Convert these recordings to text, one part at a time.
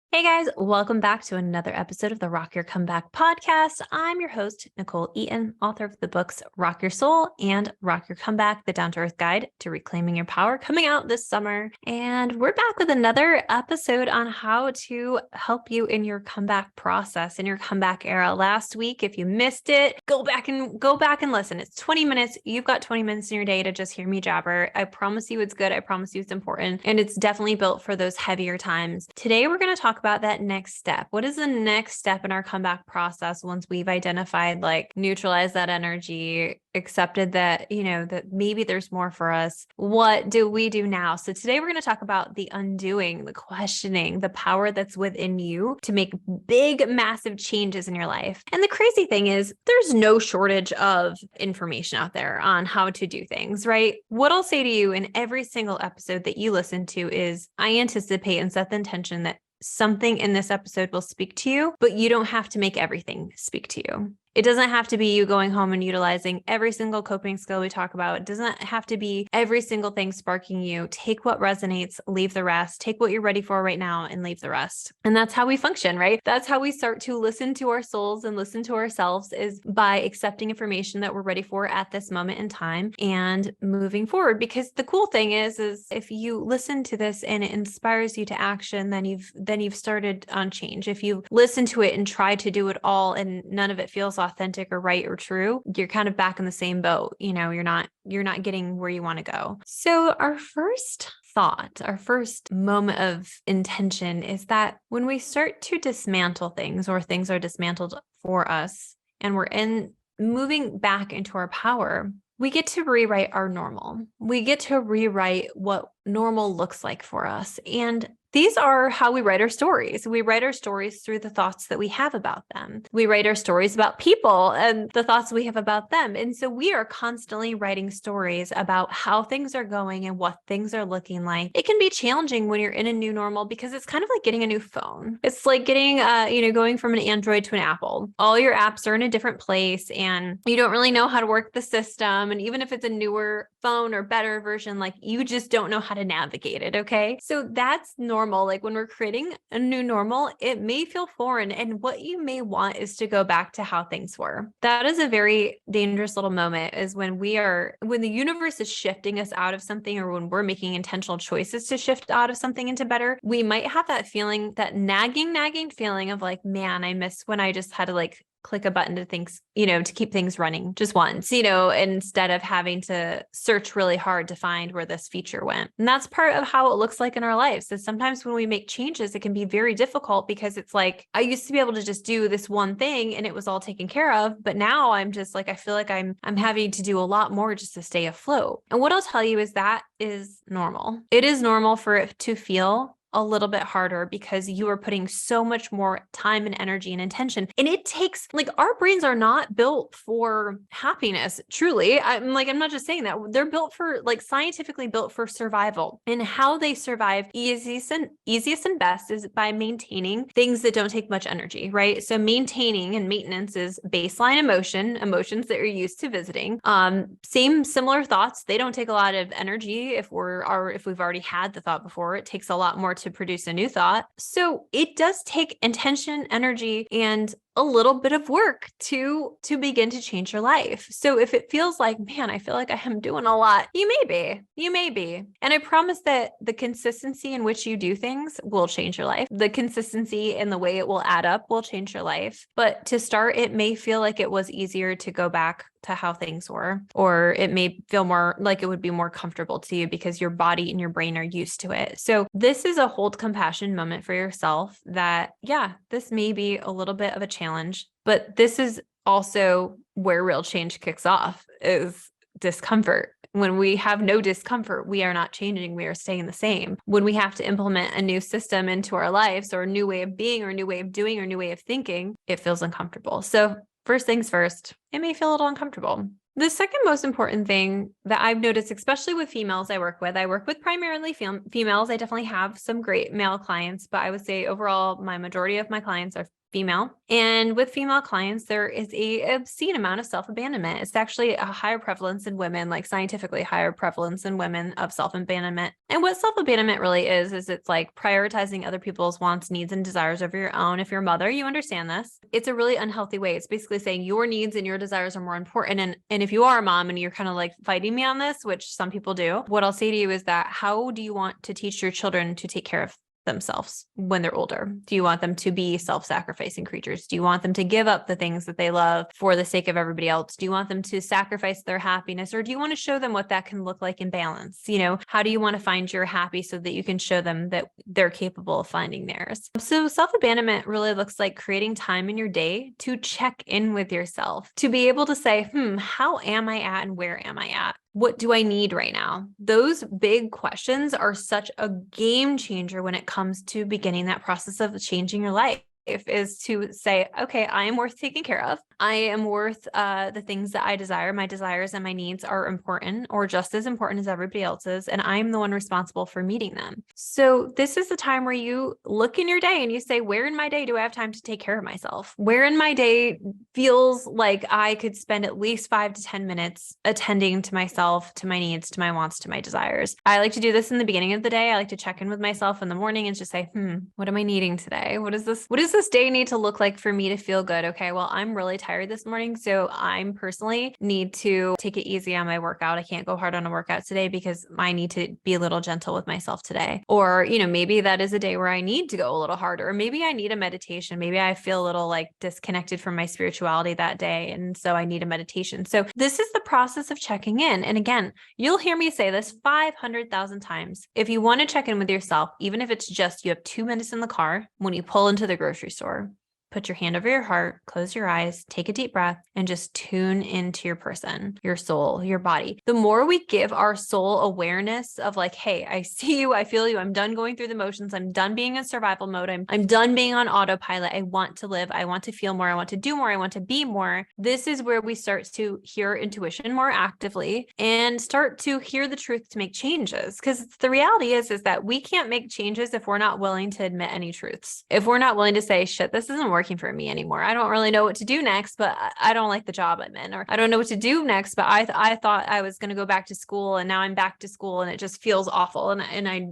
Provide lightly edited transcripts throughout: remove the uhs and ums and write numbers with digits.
Hey guys, welcome back to another episode of the Rock Your Comeback podcast. I'm your host, Nichole Eaton, author of the books Rock Your Soul and Rock Your Comeback, the Down to Earth Guide to Reclaiming Your Power, coming out this summer. And we're back with another episode on how to help you in your comeback process, in your comeback era. Last week, if you missed it, go back and listen. It's 20 minutes. You've got 20 minutes in your day to just hear me jabber. I promise you it's good. I promise you it's important. And it's definitely built for those heavier times. Today, we're going to talk about that next step. What is the next step in our comeback process once we've identified, neutralized that energy, accepted that, that maybe there's more for us? What do we do now? So today we're going to talk about the undoing, the questioning, the power that's within you to make big, massive changes in your life. And the crazy thing is there's no shortage of information out there on how to do things, right? What I'll say to you in every single episode that you listen to is I anticipate and set the intention that something in this episode will speak to you, but you don't have to make everything speak to you. It doesn't have to be you going home and utilizing every single coping skill we talk about. It doesn't have to be every single thing sparking you. Take what resonates, leave the rest. Take what you're ready for right now and leave the rest. And that's how we function, right? That's how we start to listen to our souls and listen to ourselves, is by accepting information that we're ready for at this moment in time and moving forward. Because the cool thing is if you listen to this and it inspires you to action, then you've started on change. If you listen to it and try to do it all and none of it feels authentic or right or true, you're kind of back in the same boat. You're not getting where you want to go. So our first thought, our first moment of intention is that when we start to dismantle things, or things are dismantled for us, and we're moving back into our power, we get to rewrite our normal. We get to rewrite what normal looks like for us. And these are how we write our stories. We write our stories through the thoughts that we have about them. We write our stories about people and the thoughts we have about them. And so we are constantly writing stories about how things are going and what things are looking like. It can be challenging when you're in a new normal because it's kind of like getting a new phone. It's like getting, going from an Android to an Apple. All your apps are in a different place and you don't really know how to work the system. And even if it's a newer phone or better version, you just don't know how to navigate it. Okay. So that's normal. Like when we're creating a new normal, it may feel foreign. And what you may want is to go back to how things were. That is a very dangerous little moment, is when the universe is shifting us out of something, or when we're making intentional choices to shift out of something into better, we might have that feeling, that nagging feeling of man, I miss when I just had to click a button to things, to keep things running just once, instead of having to search really hard to find where this feature went. And that's part of how it looks like in our lives. So sometimes when we make changes, it can be very difficult because it's I used to be able to just do this one thing and it was all taken care of. But now I'm just I feel like I'm having to do a lot more just to stay afloat. And what I'll tell you is that is normal. It is normal for it to feel a little bit harder because you are putting so much more time and energy and intention. And it takes, our brains are not built for happiness. Truly. I'm not just saying that. They're built for, scientifically built for survival. And how they survive easiest and best is by maintaining things that don't take much energy, right? So maintaining and maintenance is baseline emotions that you're used to visiting. Similar thoughts. They don't take a lot of energy if we've already had the thought before. It takes a lot more to produce a new thought. So it does take intention, energy, and a little bit of work to begin to change your life. So if it feels man, I feel like I am doing a lot, you may be. And I promise that the consistency in which you do things will change your life. The consistency in the way it will add up will change your life. But to start, it may feel like it was easier to go back to how things were, or it may feel more like it would be more comfortable to you because your body and your brain are used to it. So this is a hold compassion moment for yourself that, this may be a little bit of a challenge, but this is also where real change kicks off, is discomfort. When we have no discomfort, we are not changing. We are staying the same. When we have to implement a new system into our lives, or a new way of being, or a new way of doing, or a new way of thinking, it feels uncomfortable. So first things first, it may feel a little uncomfortable. The second most important thing that I've noticed, especially with females I work with primarily females. I definitely have some great male clients, but I would say overall, my majority of my clients are female. And with female clients, there is a obscene amount of self-abandonment. It's actually a higher prevalence in women, like scientifically higher prevalence in women of self-abandonment. And what self-abandonment really is it's like prioritizing other people's wants, needs, and desires over your own. If you're a mother, you understand this. It's a really unhealthy way. It's basically saying your needs and your desires are more important. And if you are a mom and you're kind of like fighting me on this, which some people do, what I'll say to you is that how do you want to teach your children to take care of themselves when they're older? Do you want them to be self-sacrificing creatures? Do you want them to give up the things that they love for the sake of everybody else? Do you want them to sacrifice their happiness, or do you want to show them what that can look like in balance? How do you want to find your happy so that you can show them that they're capable of finding theirs? So self-abandonment really looks like creating time in your day to check in with yourself, to be able to say, how am I at and where am I at? What do I need right now? Those big questions are such a game changer when it comes to beginning that process of changing your life. Is to say, okay, I am worth taking care of. I am worth the things that I desire. My desires and my needs are important, or just as important as everybody else's, and I'm the one responsible for meeting them. So this is the time where you look in your day and you say, where in my day do I have time to take care of myself? Where in my day feels like I could spend at least 5 to 10 minutes attending to myself, to my needs, to my wants, to my desires? I like to do this in the beginning of the day. I like to check in with myself in the morning and just say, what am I needing today? What is this day need to look like for me to feel good? Okay, well, I'm really tired this morning, so I'm personally need to take it easy on my workout. I can't go hard on a workout today because I need to be a little gentle with myself today. Or, maybe that is a day where I need to go a little harder, or maybe I need a meditation. Maybe I feel a little like disconnected from my spirituality that day, and so I need a meditation. So this is the process of checking in. And again, you'll hear me say this 500,000 times. If you want to check in with yourself, even if it's just you have 2 minutes in the car when you pull into the grocery store, put your hand over your heart, close your eyes, take a deep breath, and just tune into your person, your soul, your body. The more we give our soul awareness of like, hey, I see you, I feel you, I'm done going through the motions, I'm done being in survival mode, I'm done being on autopilot, I want to live, I want to feel more, I want to do more, I want to be more. This is where we start to hear intuition more actively and start to hear the truth to make changes. Because the reality is that we can't make changes if we're not willing to admit any truths. If we're not willing to say, shit, this isn't working for me anymore. I don't really know what to do next, but I don't like the job I'm in, or I don't know what to do next, but I thought I was going to go back to school and now I'm back to school and it just feels awful and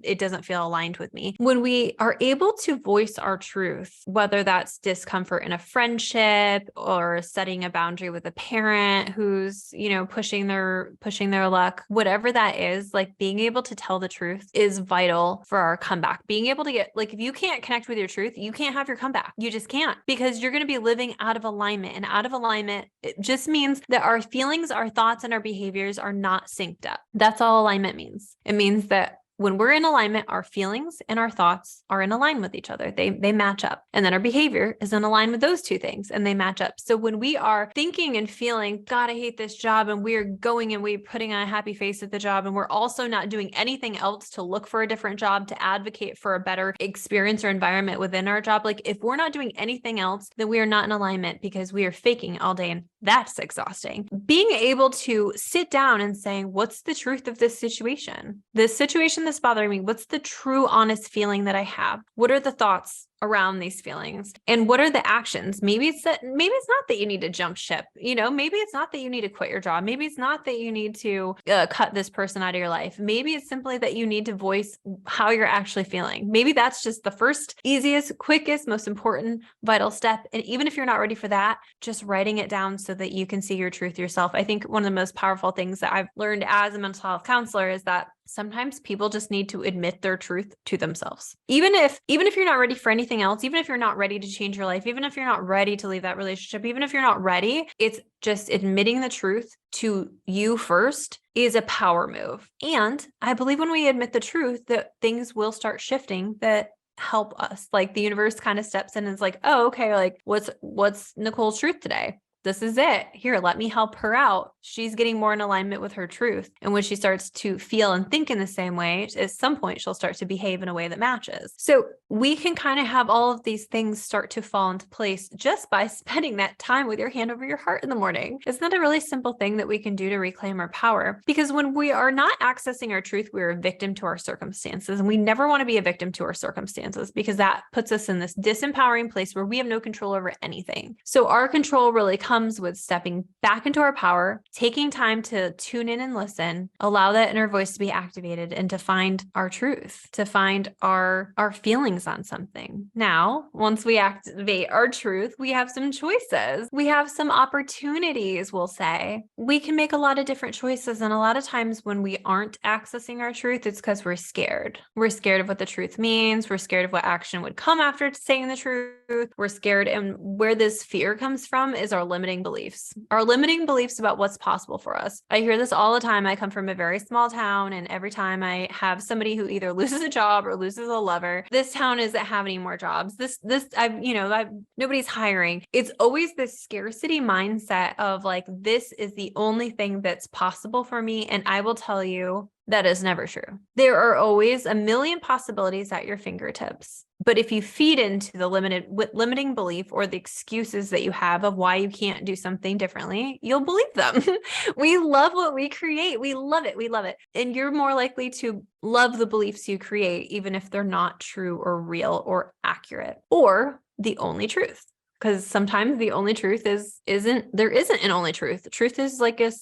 it doesn't feel aligned with me. When we are able to voice our truth, whether that's discomfort in a friendship or setting a boundary with a parent who's, pushing their luck, whatever that is, like being able to tell the truth is vital for our comeback. Being able to get, like, if you can't connect with your truth, you can't have your comeback. You just can't, because you're going to be living out of alignment, and out of alignment, it just means that our feelings, our thoughts, and our behaviors are not synced up. That's all alignment means. It means that when we're in alignment, our feelings and our thoughts are in line with each other. They match up. And then our behavior is in line with those two things and they match up. So when we are thinking and feeling, God, I hate this job, and we're going and we're putting on a happy face at the job, and we're also not doing anything else to look for a different job, to advocate for a better experience or environment within our job. Like if we're not doing anything else, then we are not in alignment because we are faking all day. And that's exhausting. Being able to sit down and saying, what's the truth of this situation? This situation that's bothering me, what's the true, honest feeling that I have? What are the thoughts around these feelings? And what are the actions? Maybe it's not that you need to jump ship. Maybe it's not that you need to quit your job. Maybe it's not that you need to cut this person out of your life. Maybe it's simply that you need to voice how you're actually feeling. Maybe that's just the first, easiest, quickest, most important, vital step. And even if you're not ready for that, just writing it down so that you can see your truth yourself. I think one of the most powerful things that I've learned as a mental health counselor is that sometimes people just need to admit their truth to themselves. Even if you're not ready for anything else, even if you're not ready to change your life, even if you're not ready to leave that relationship, even if you're not ready, it's just admitting the truth to you first is a power move. And I believe when we admit the truth, that things will start shifting that help us. Like the universe kind of steps in and is like, oh, okay, like what's Nichole's truth today? this is it. Here, let me help her out. She's getting more in alignment with her truth. And when she starts to feel and think in the same way, at some point, she'll start to behave in a way that matches. So we can kind of have all of these things start to fall into place just by spending that time with your hand over your heart in the morning. Isn't that a really simple thing that we can do to reclaim our power? Because when we are not accessing our truth, we're a victim to our circumstances. And we never want to be a victim to our circumstances because that puts us in this disempowering place where we have no control over anything. So our control really comes with stepping back into our power, taking time to tune in and listen, allow that inner voice to be activated and to find our truth, to find our feelings on something. Now, once we activate our truth, we have some choices. We have some opportunities, we'll say. We can make a lot of different choices. And a lot of times when we aren't accessing our truth, it's because we're scared. We're scared of what the truth means. We're scared of what action would come after saying the truth. We're scared. And where this fear comes from is our limiting beliefs. Our limiting beliefs about what's possible for us. I hear this all the time. I come from a very small town, and every time I have somebody who either loses a job or loses a lover, this town isn't having any more jobs. Nobody's hiring. It's always this scarcity mindset of like, this is the only thing that's possible for me. And I will tell you, that is never true. There are always a million possibilities at your fingertips. But if you feed into the limiting belief or the excuses that you have of why you can't do something differently, you'll believe them. We love what we create. We love it. We love it. And you're more likely to love the beliefs you create, even if they're not true or real or accurate or the only truth. Because sometimes the only truth isn't an only truth. The truth is like a,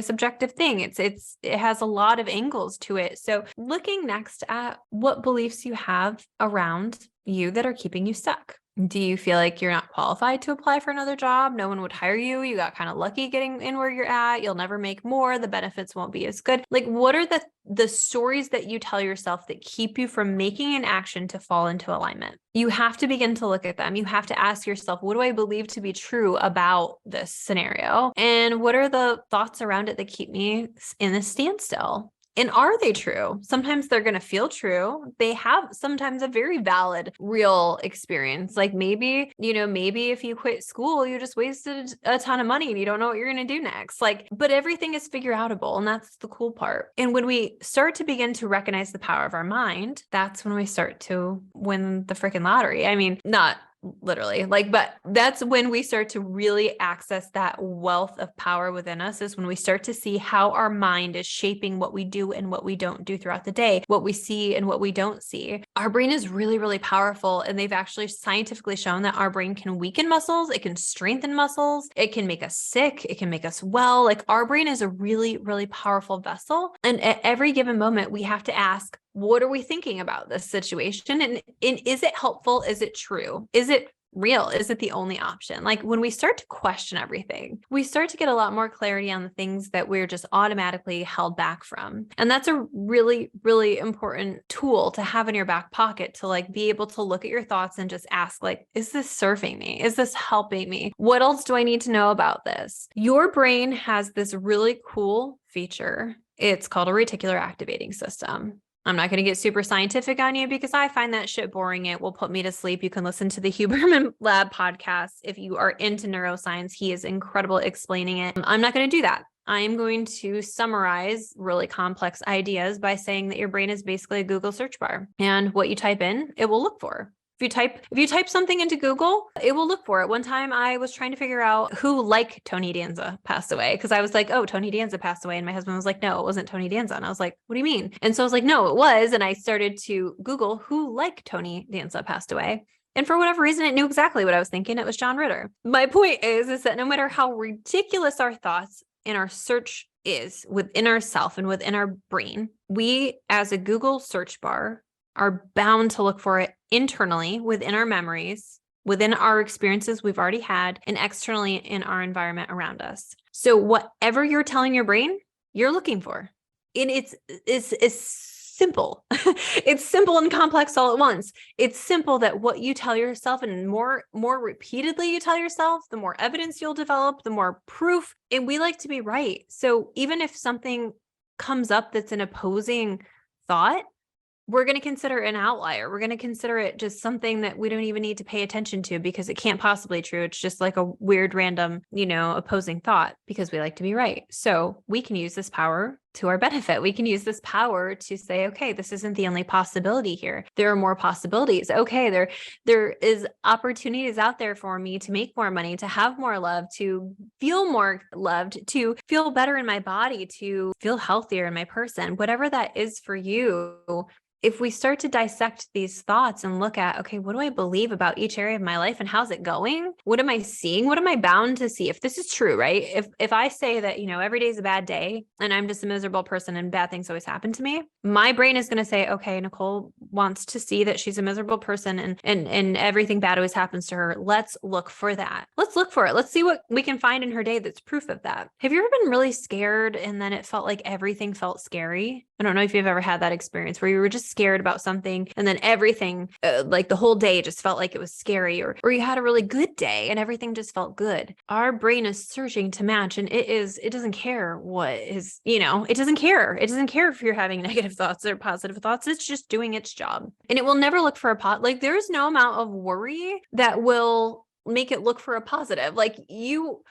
subjective thing. It has a lot of angles to it. So looking next at what beliefs you have around you that are keeping you stuck. Do you feel like you're not qualified to apply for another job? No one would hire you. You got kind of lucky getting in where you're at. You'll never make more. The benefits won't be as good. Like, what are the stories that you tell yourself that keep you from making an action to fall into alignment? You have to begin to look at them. You have to ask yourself, what do I believe to be true about this scenario? And what are the thoughts around it that keep me in a standstill? And are they true? Sometimes they're going to feel true. They have sometimes a very valid, real experience. Like maybe if you quit school, you just wasted a ton of money and you don't know what you're going to do next. But everything is figure outable. And that's the cool part. And when we start to begin to recognize the power of our mind, that's when we start to win the freaking lottery. I mean, not literally, but that's when we start to really access that wealth of power within us, is when we start to see how our mind is shaping what we do and what we don't do throughout the day, what we see and what we don't see. Our brain is really, really powerful. And they've actually scientifically shown that our brain can weaken muscles. It can strengthen muscles. It can make us sick. It can make us well. Our brain is a really, really powerful vessel. And at every given moment, we have to ask, what are we thinking about this situation? And is it helpful? Is it true? Is it real? Is it the only option? When we start to question everything, we start to get a lot more clarity on the things that we're just automatically held back from. And that's a really, really important tool to have in your back pocket to be able to look at your thoughts and just ask, is this serving me? Is this helping me? What else do I need to know about this? Your brain has this really cool feature. It's called a reticular activating system. I'm not going to get super scientific on you because I find that shit boring. It will put me to sleep. You can listen to the Huberman Lab podcast if you are into neuroscience. He is incredible at explaining it. I'm not going to do that. I am going to summarize really complex ideas by saying that your brain is basically a Google search bar, and what you type in, it will look for. If you type something into Google, it will look for it. One time I was trying to figure out who, like Tony Danza, passed away, because I was like, oh, Tony Danza passed away. And my husband was like, no, it wasn't Tony Danza. And I was like, what do you mean? And so I was like, no, it was. And I started to Google who, like Tony Danza, passed away. And for whatever reason, it knew exactly what I was thinking. It was John Ritter. My point is that no matter how ridiculous our thoughts in our search is within ourself and within our brain, we, as a Google search bar, are bound to look for it internally within our memories, within our experiences we've already had, and externally in our environment around us. So whatever you're telling your brain, you're looking for. And it's simple. It's simple and complex all at once. It's simple that what you tell yourself, and more repeatedly you tell yourself, the more evidence you'll develop, the more proof. And we like to be right. So even if something comes up that's an opposing thought, we're going to consider it an outlier. We're going to consider it just something that we don't even need to pay attention to because it can't possibly be true. It's just like a weird, random, opposing thought because we like to be right. So we can use this power to our benefit. We can use this power to say, okay, this isn't the only possibility here. There are more possibilities. Okay, there is opportunities out there for me to make more money, to have more love, to feel more loved, to feel better in my body, to feel healthier in my person, whatever that is for you. If we start to dissect these thoughts and look at, okay, what do I believe about each area of my life and how's it going? What am I seeing? What am I bound to see? If this is true, right? If I say that, every day is a bad day and I'm just a miserable person and bad things always happen to me, my brain is going to say, okay, Nichole wants to see that she's a miserable person and everything bad always happens to her. Let's look for that. Let's look for it. Let's see what we can find in her day that's proof of that. Have you ever been really scared and then it felt like everything felt scary? I don't know if you've ever had that experience where you were just scared about something and then everything, like the whole day just felt like it was scary, or you had a really good day and everything just felt good. Our brain is searching to match, and it doesn't care what is, it doesn't care. It doesn't care if you're having negative thoughts or positive thoughts. It's just doing its job, and it will never look for like there's no amount of worry that will make it look for a positive. Like you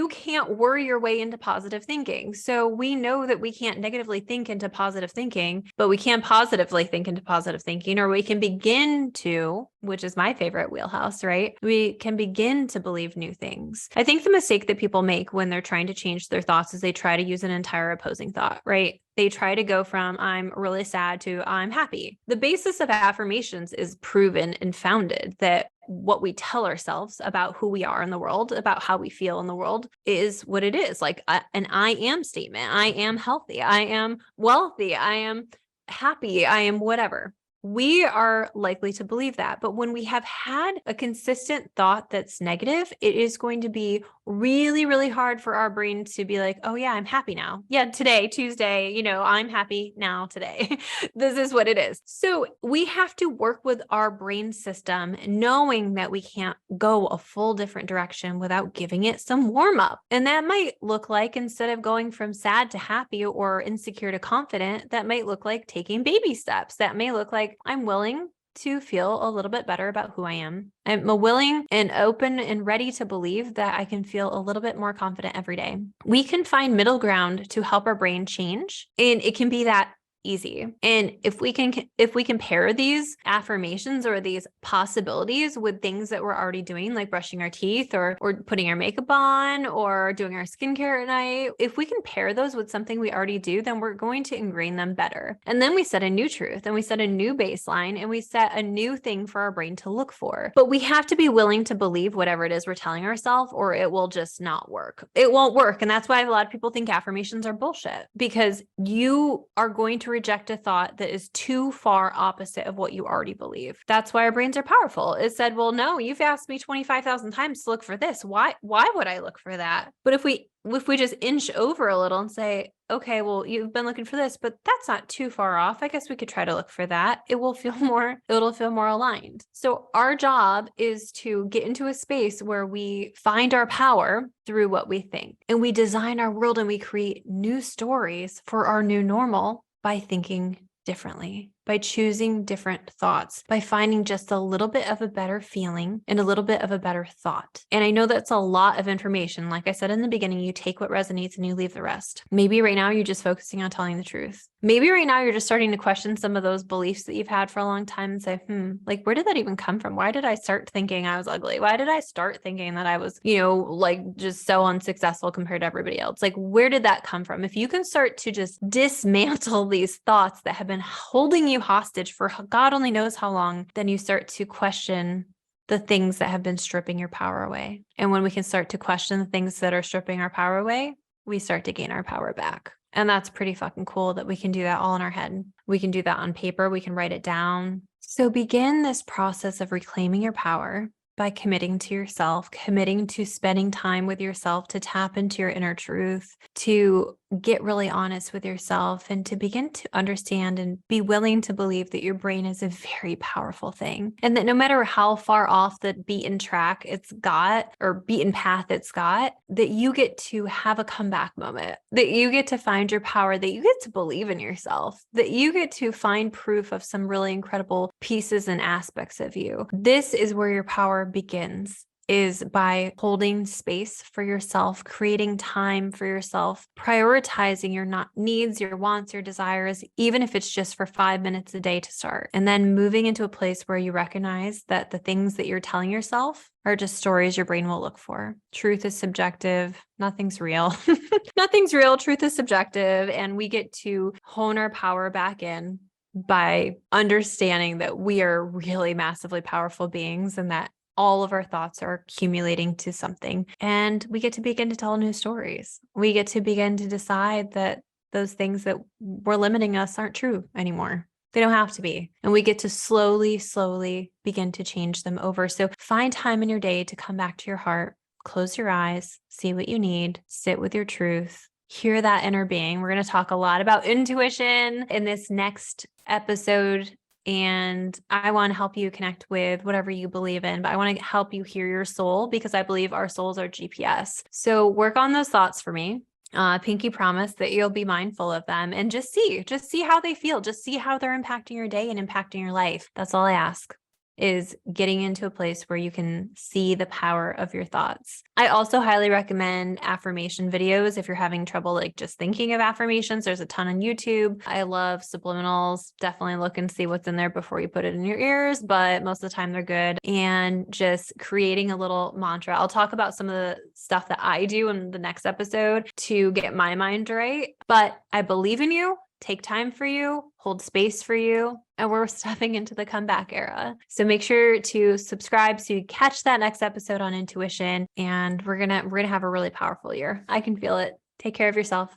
can't worry your way into positive thinking. So we know that we can't negatively think into positive thinking, but we can positively think into positive thinking, or we can begin to, which is my favorite wheelhouse, right? We can begin to believe new things. I think the mistake that people make when they're trying to change their thoughts is they try to use an entire opposing thought, right? They try to go from I'm really sad to I'm happy. The basis of affirmations is proven and founded that what we tell ourselves about who we are in the world, about how we feel in the world is what it is. Like an I am statement. I am healthy. I am wealthy. I am happy. I am whatever. We are likely to believe that. But when we have had a consistent thought that's negative, it is going to be really, really hard for our brain to be like, oh yeah, I'm happy now. Yeah, today, Tuesday, I'm happy now today. This is what it is. So we have to work with our brain system, knowing that we can't go a full different direction without giving it some warm up. And that might look like, instead of going from sad to happy or insecure to confident, that might look like taking baby steps. That may look like I'm willing to feel a little bit better about who I am. I'm willing and open and ready to believe that I can feel a little bit more confident every day. We can find middle ground to help our brain change, and it can be that easy. And if we can pair these affirmations or these possibilities with things that we're already doing, like brushing our teeth or putting our makeup on or doing our skincare at night, if we can pair those with something we already do, then we're going to ingrain them better. And then we set a new truth and we set a new baseline and we set a new thing for our brain to look for. But we have to be willing to believe whatever it is we're telling ourselves, or it will just not work. It won't work. And that's why a lot of people think affirmations are bullshit, because you are going to reject a thought that is too far opposite of what you already believe. That's why our brains are powerful. It said, well, no, you've asked me 25,000 times to look for this. Why would I look for that? But if we just inch over a little and say, okay, well, you've been looking for this, but that's not too far off. I guess we could try to look for that. It'll feel more aligned. So our job is to get into a space where we find our power through what we think, and we design our world and we create new stories for our new normal by thinking differently, by choosing different thoughts, by finding just a little bit of a better feeling and a little bit of a better thought. And I know that's a lot of information. Like I said in the beginning, you take what resonates and you leave the rest. Maybe right now you're just focusing on telling the truth. Maybe right now you're just starting to question some of those beliefs that you've had for a long time and say, like, where did that even come from? Why did I start thinking I was ugly? Why did I start thinking that I was, like just so unsuccessful compared to everybody else? Like, where did that come from? If you can start to just dismantle these thoughts that have been holding you hostage for God only knows how long, then you start to question the things that have been stripping your power away. And when we can start to question the things that are stripping our power away, we start to gain our power back. And that's pretty fucking cool that we can do that all in our head. We can do that on paper. We can write it down. So begin this process of reclaiming your power by committing to yourself, committing to spending time with yourself to tap into your inner truth, to get really honest with yourself and to begin to understand and be willing to believe that your brain is a very powerful thing. And that no matter how far off the beaten track it's got or beaten path it's got, that you get to have a comeback moment, that you get to find your power, that you get to believe in yourself, that you get to find proof of some really incredible pieces and aspects of you. This is where your power begins, is by holding space for yourself, creating time for yourself, prioritizing your needs, your wants, your desires, even if it's just for 5 minutes a day to start. And then moving into a place where you recognize that the things that you're telling yourself are just stories your brain will look for. Truth is subjective. Nothing's real. Nothing's real. Truth is subjective. And we get to hone our power back in by understanding that we are really massively powerful beings and that all of our thoughts are accumulating to something. And we get to begin to tell new stories. We get to begin to decide that those things that were limiting us aren't true anymore. They don't have to be. And we get to slowly begin to change them over. So find time in your day to come back to your heart, close your eyes, see what you need, sit with your truth, hear that inner being. We're going to talk a lot about intuition in this next episode. And I want to help you connect with whatever you believe in, but I want to help you hear your soul because I believe our souls are GPS. So work on those thoughts for me. Pinky promise that you'll be mindful of them and just see how they feel. Just see how they're impacting your day and impacting your life. That's all I ask, is getting into a place where you can see the power of your thoughts. I also highly recommend affirmation videos if you're having trouble like just thinking of affirmations. There's a ton on YouTube. I love subliminals. Definitely look and see what's in there before you put it in your ears, but most of the time they're good. And just creating a little mantra. I'll talk about some of the stuff that I do in the next episode to get my mind right. But I believe in you. Take time for you, hold space for you, and we're stepping into the comeback era. So make sure to subscribe so you catch that next episode on intuition, and we're gonna have a really powerful year. I can feel it. Take care of yourself.